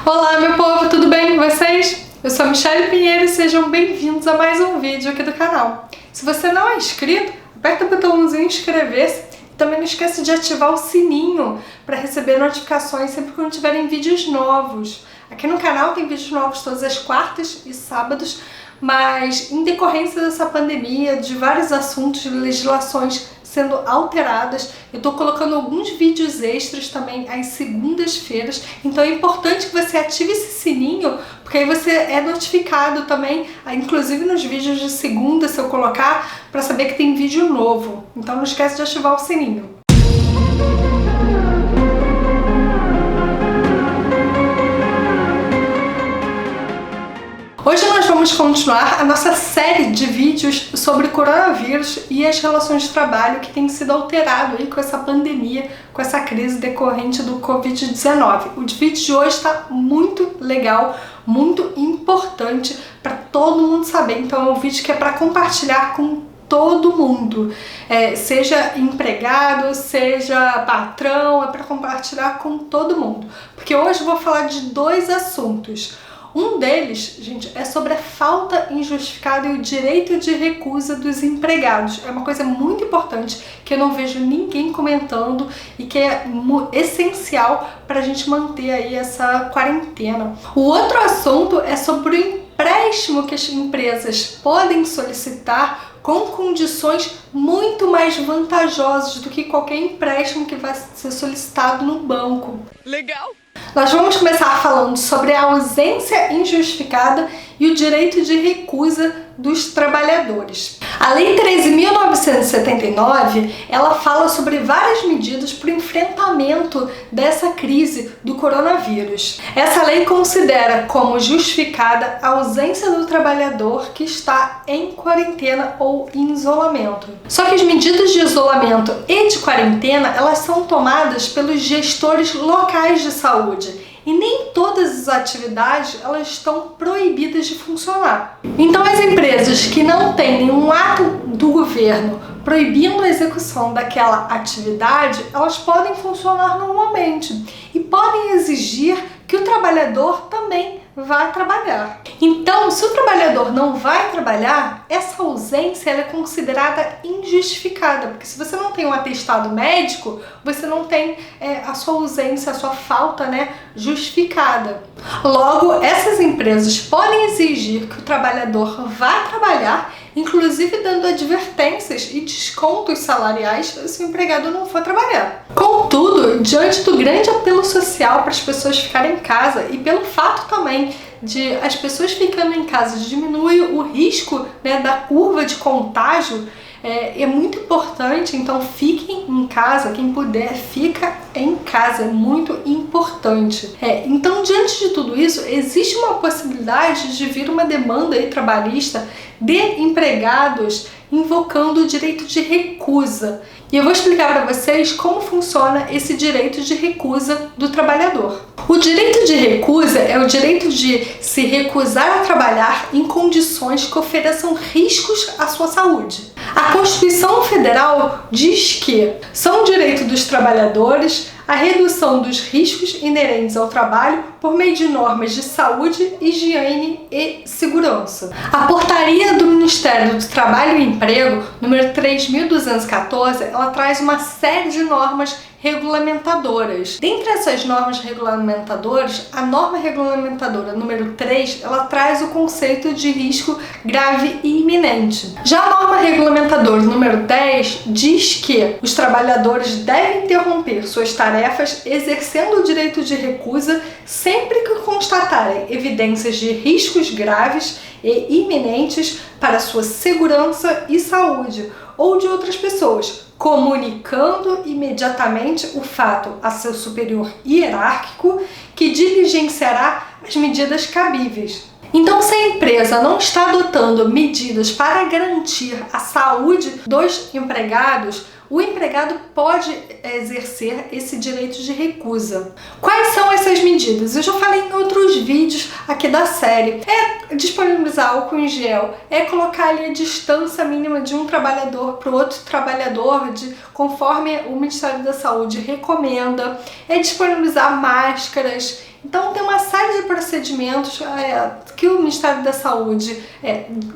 Olá, meu povo, tudo bem com vocês? Eu sou a Michelle Pinheiro e sejam bem-vindos a mais um vídeo aqui do canal. Se você não é inscrito, aperta o botãozinho inscrever-se e também não esqueça de ativar o sininho para receber notificações sempre quando tiverem vídeos novos. Aqui no canal tem vídeos novos todas as quartas e sábados, mas em decorrência dessa pandemia, de vários assuntos de legislações sendo alteradas, eu tô colocando alguns vídeos extras também às segundas-feiras, então é importante que você ative esse sininho, porque aí você é notificado também, inclusive nos vídeos de segunda, se eu colocar, para saber que tem vídeo novo. Então não esquece de ativar o sininho. Hoje nós vamos continuar a nossa série de vídeos sobre coronavírus e as relações de trabalho que tem sido alterado aí com essa pandemia, com essa crise decorrente do Covid-19. O vídeo de hoje está muito legal, muito importante para todo mundo saber. Então é um vídeo que é para compartilhar com todo mundo, seja empregado, seja patrão, é para compartilhar com todo mundo. Porque hoje eu vou falar de dois assuntos. Um deles, gente, é sobre a falta injustificada e o direito de recusa dos empregados. É uma coisa muito importante que eu não vejo ninguém comentando e que é essencial para a gente manter aí essa quarentena. O outro assunto é sobre o empréstimo que as empresas podem solicitar com condições muito mais vantajosas do que qualquer empréstimo que vai ser solicitado no banco. Legal! Nós vamos começar falando sobre a ausência injustificada e o direito de recusa dos trabalhadores. A Lei 13.979, ela fala sobre várias medidas para o enfrentamento dessa crise do coronavírus. Essa lei considera como justificada a ausência do trabalhador que está em quarentena ou em isolamento. Só que as medidas de isolamento e de quarentena, elas são tomadas pelos gestores locais de saúde. E nem todas as atividades elas estão proibidas de funcionar. Então as empresas que não têm nenhum ato do governo proibindo a execução daquela atividade, elas podem funcionar normalmente e podem exigir que o trabalhador também vá trabalhar. Então, se o trabalhador não vai trabalhar, essa ausência ela é considerada injustificada, porque se você não tem um atestado médico, você não tem a sua ausência, a sua falta, justificada. Logo, essas empresas podem exigir que o trabalhador vá trabalhar, inclusive dando advertências e descontos salariais se o empregado não for trabalhar. Contudo, diante do grande apelo social para as pessoas ficarem em casa e pelo fato também de as pessoas ficando em casa diminui o risco da curva de contágio, é muito importante, então fiquem em casa, quem puder fica em casa, é muito importante. Então, diante de tudo isso, existe uma possibilidade de vir uma demanda aí trabalhista de empregados invocando o direito de recusa. E eu vou explicar para vocês como funciona esse direito de recusa do trabalhador. O direito de recusa é o direito de se recusar a trabalhar em condições que ofereçam riscos à sua saúde. A Constituição Federal diz que são direito dos trabalhadores a redução dos riscos inerentes ao trabalho por meio de normas de saúde, higiene e segurança. A portaria do Ministério do Trabalho e Emprego, número 3.214, ela traz uma série de normas regulamentadoras. Dentre essas normas regulamentadoras, a norma regulamentadora número 3, ela traz o conceito de risco grave e iminente. Já a norma regulamentadora número 10 diz que os trabalhadores devem interromper suas tarefas exercendo o direito de recusa sempre que constatarem evidências de riscos graves e iminentes para sua segurança e saúde ou de outras pessoas, comunicando imediatamente o fato a seu superior hierárquico, que diligenciará as medidas cabíveis. Então, se a empresa não está adotando medidas para garantir a saúde dos empregados, o empregado pode exercer esse direito de recusa. Quais são essas medidas? Eu já falei em outros vídeos aqui da série. É disponibilizar álcool em gel, é colocar ali a distância mínima de um trabalhador para o outro trabalhador, conforme o Ministério da Saúde recomenda, é disponibilizar máscaras. Então tem uma série de procedimentos que o Ministério da Saúde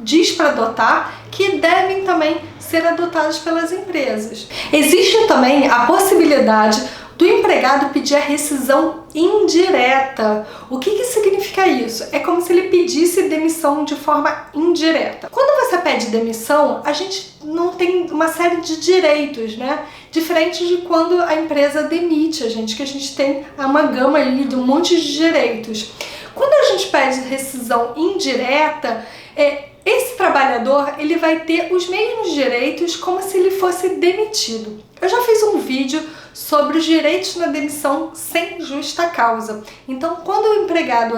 diz para adotar, que devem também ser adotados pelas empresas. Existe também a possibilidade do empregado pedir a rescisão indireta. O que significa isso? É como se ele pedisse demissão de forma indireta. Quando você pede demissão, a gente não tem uma série de direitos, né? Diferente de quando a empresa demite a gente, que a gente tem uma gama aí de um monte de direitos. Quando a gente pede rescisão indireta, esse trabalhador ele vai ter os mesmos direitos como se ele fosse demitido. Eu já fiz um vídeo sobre os direitos na demissão sem justa causa. Então, quando o empregado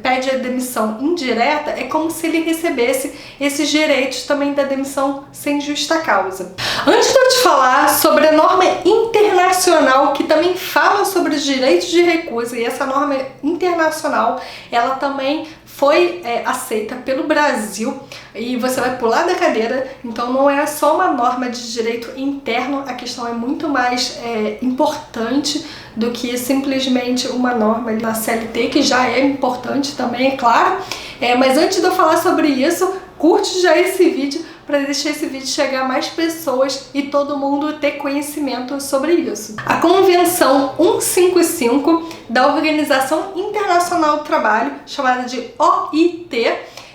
pede a demissão indireta, é como se ele recebesse esses direitos também da demissão sem justa causa. Antes de eu te falar sobre a norma internacional que também fala sobre os direitos de recusa, e essa norma internacional, ela também foi aceita pelo Brasil, e você vai pular da cadeira, então não é só uma norma de direito interno, a questão é muito mais importante do que simplesmente uma norma da CLT, que já é importante também, é claro. Mas antes de eu falar sobre isso, curte já esse vídeo para deixar esse vídeo chegar a mais pessoas e todo mundo ter conhecimento sobre isso. A Convenção 155 da Organização Internacional do Trabalho, chamada de OIT,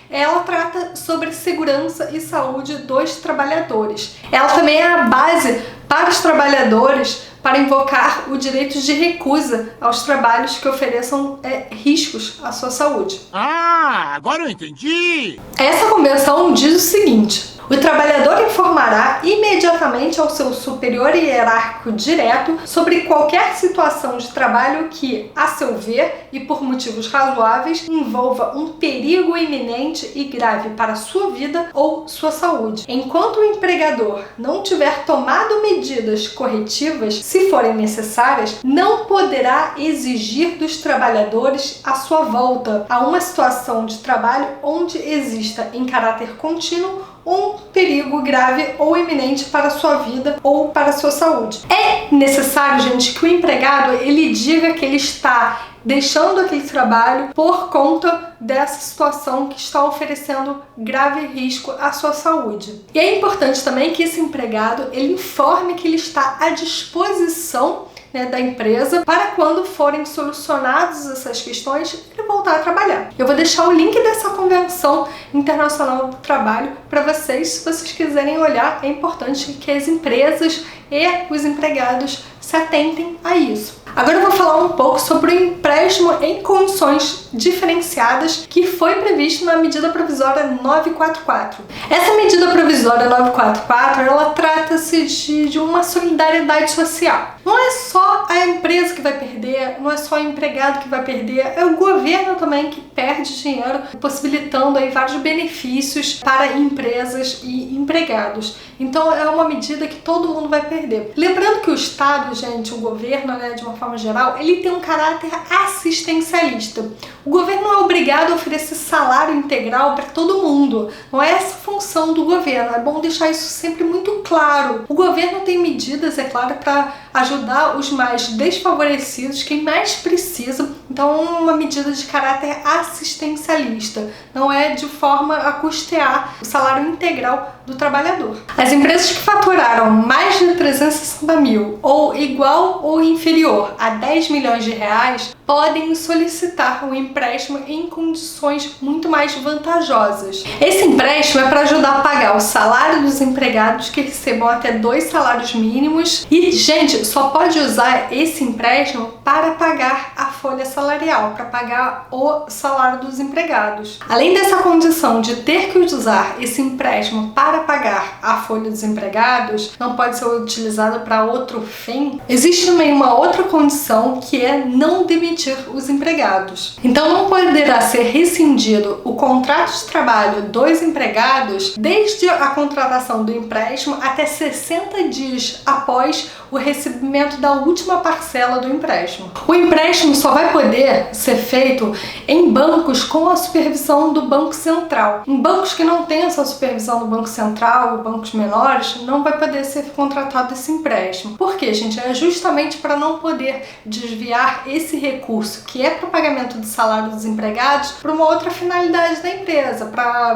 ela trata sobre segurança e saúde dos trabalhadores. Ela também é a base para os trabalhadores para invocar o direito de recusa aos trabalhos que ofereçam riscos à sua saúde. Ah, agora eu entendi! Essa convenção diz o seguinte: o trabalhador informará imediatamente ao seu superior hierárquico direto sobre qualquer situação de trabalho que, a seu ver e por motivos razoáveis, envolva um perigo iminente e grave para sua vida ou sua saúde. Enquanto o empregador não tiver tomado medidas corretivas, se forem necessárias, não poderá exigir dos trabalhadores a sua volta a uma situação de trabalho onde exista em caráter contínuo um perigo grave ou iminente para a sua vida ou para a sua saúde. É necessário, gente, que o empregado ele diga que ele está deixando aquele trabalho por conta dessa situação que está oferecendo grave risco à sua saúde. E é importante também que esse empregado ele informe que ele está à disposição da empresa para quando forem solucionadas essas questões, ele voltar a trabalhar. Eu vou deixar o link dessa Convenção Internacional do Trabalho para vocês, se vocês quiserem olhar. É importante que as empresas e os empregados se atentem a isso. Agora eu vou falar um pouco sobre o empréstimo em condições diferenciadas que foi previsto na medida provisória 944. Essa medida provisória 944, ela trata-se de uma solidariedade social. Não é só a empresa que vai perder, não é só o empregado que vai perder, é o governo também que perde dinheiro, possibilitando aí vários benefícios para empresas e empregados. Então é uma medida que todo mundo vai perder. Lembrando que o Estado, gente, o governo, de uma forma geral, ele tem um caráter assistencialista. O governo não é obrigado a oferecer salário integral para todo mundo. Não é essa a função do governo. É bom deixar isso sempre muito claro. O governo tem medidas, é claro, para ajudar os mais desfavorecidos, quem mais precisa. Então é uma medida de caráter assistencialista. Não é de forma a custear o salário integral do trabalhador. As empresas que faturaram mais de 360 mil ou igual ou inferior a 10 milhões de reais podem solicitar um empréstimo em condições muito mais vantajosas. Esse empréstimo é para ajudar a pagar o salário dos empregados que recebam até 2 salários mínimos e, gente, só pode usar esse empréstimo para pagar a folha salarial, para pagar o salário dos empregados. Além dessa condição de ter que usar esse empréstimo para pagar a folha dos empregados, não pode ser utilizado para outro fim, existe também uma outra condição que é não demitir os empregados. Então não poderá ser rescindido o contrato de trabalho dos empregados desde a contratação do empréstimo até 60 dias após o recebimento da última parcela do empréstimo. O empréstimo só vai poder ser feito em bancos com a supervisão do Banco Central. Em bancos que não têm essa supervisão do Banco Central, bancos menores, não vai poder ser contratado esse empréstimo. Por quê, gente? É justamente para não poder desviar esse recurso recurso que é para o pagamento do salário dos empregados para uma outra finalidade da empresa, para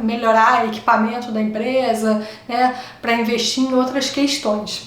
melhorar o equipamento da empresa, né, para investir em outras questões.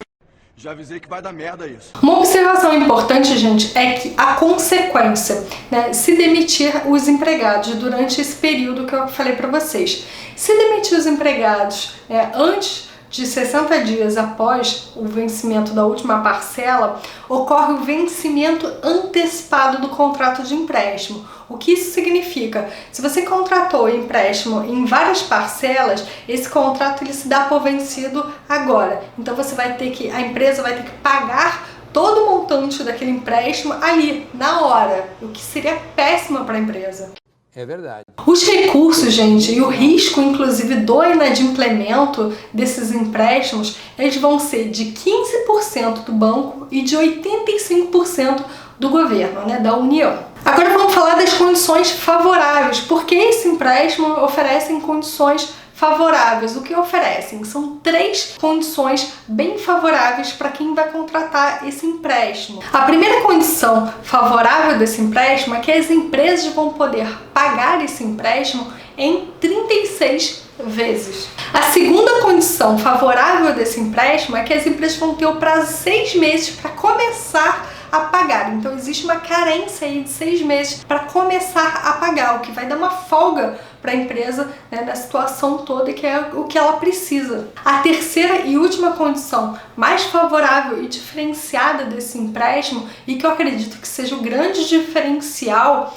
Já avisei que vai dar merda isso. Uma observação importante, gente, é que a consequência, né, se demitir os empregados durante esse período que eu falei para vocês. Se demitir os empregados antes de 60 dias após o vencimento da última parcela, ocorre o vencimento antecipado do contrato de empréstimo. O que isso significa? Se você contratou o empréstimo em várias parcelas, esse contrato ele se dá por vencido agora. Então a empresa vai ter que pagar todo o montante daquele empréstimo ali, na hora, o que seria péssimo para a empresa. É verdade. Os recursos, gente, e o risco, inclusive, do inadimplemento desses empréstimos, eles vão ser de 15% do banco e de 85% do governo, né, da União. Agora vamos falar das condições favoráveis. Por que esse empréstimo oferece condições favoráveis? O que oferecem? São 3 condições bem favoráveis para quem vai contratar esse empréstimo. A primeira condição favorável desse empréstimo é que as empresas vão poder pagar esse empréstimo em 36 vezes. A segunda condição favorável desse empréstimo é que as empresas vão ter o prazo de 6 meses para começar a pagar. Então existe uma carência aí de 6 meses para começar a pagar, o que vai dar uma folga para a empresa, né, na situação toda, que é o que ela precisa. A terceira e última condição mais favorável e diferenciada desse empréstimo, e que eu acredito que seja o grande diferencial,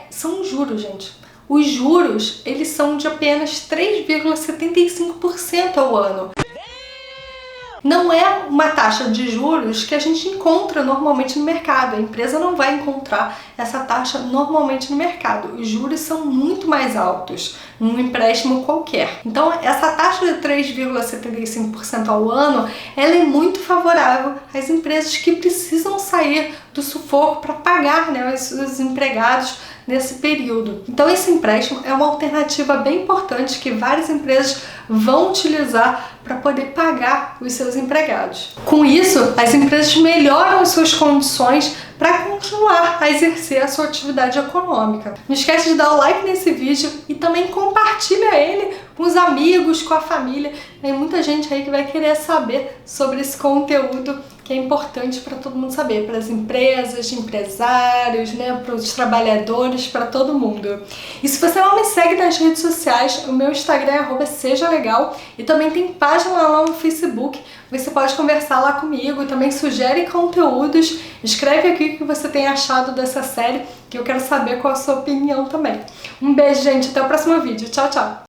são os juros, gente. Os juros, eles são de apenas 3,75% ao ano. Não é uma taxa de juros que a gente encontra normalmente no mercado. A empresa não vai encontrar essa taxa normalmente no mercado. Os juros são muito mais altos num empréstimo qualquer. Então, essa taxa de 3,75% ao ano, ela é muito favorável às empresas que precisam sair do sufoco para pagar, né, os empregados nesse período. Então esse empréstimo é uma alternativa bem importante que várias empresas vão utilizar para poder pagar os seus empregados. Com isso, as empresas melhoram as suas condições para continuar a exercer a sua atividade econômica. Não esquece de dar o like nesse vídeo e também compartilha ele com os amigos, com a família. Tem muita gente aí que vai querer saber sobre esse conteúdo que é importante para todo mundo saber, para as empresas, empresários, né, para os trabalhadores, para todo mundo. E se você não me segue nas redes sociais, o meu Instagram é @sejalegal e também tem página lá no Facebook. Você pode conversar lá comigo, também sugere conteúdos, escreve aqui o que você tem achado dessa série, que eu quero saber qual a sua opinião também. Um beijo, gente, até o próximo vídeo. Tchau, tchau!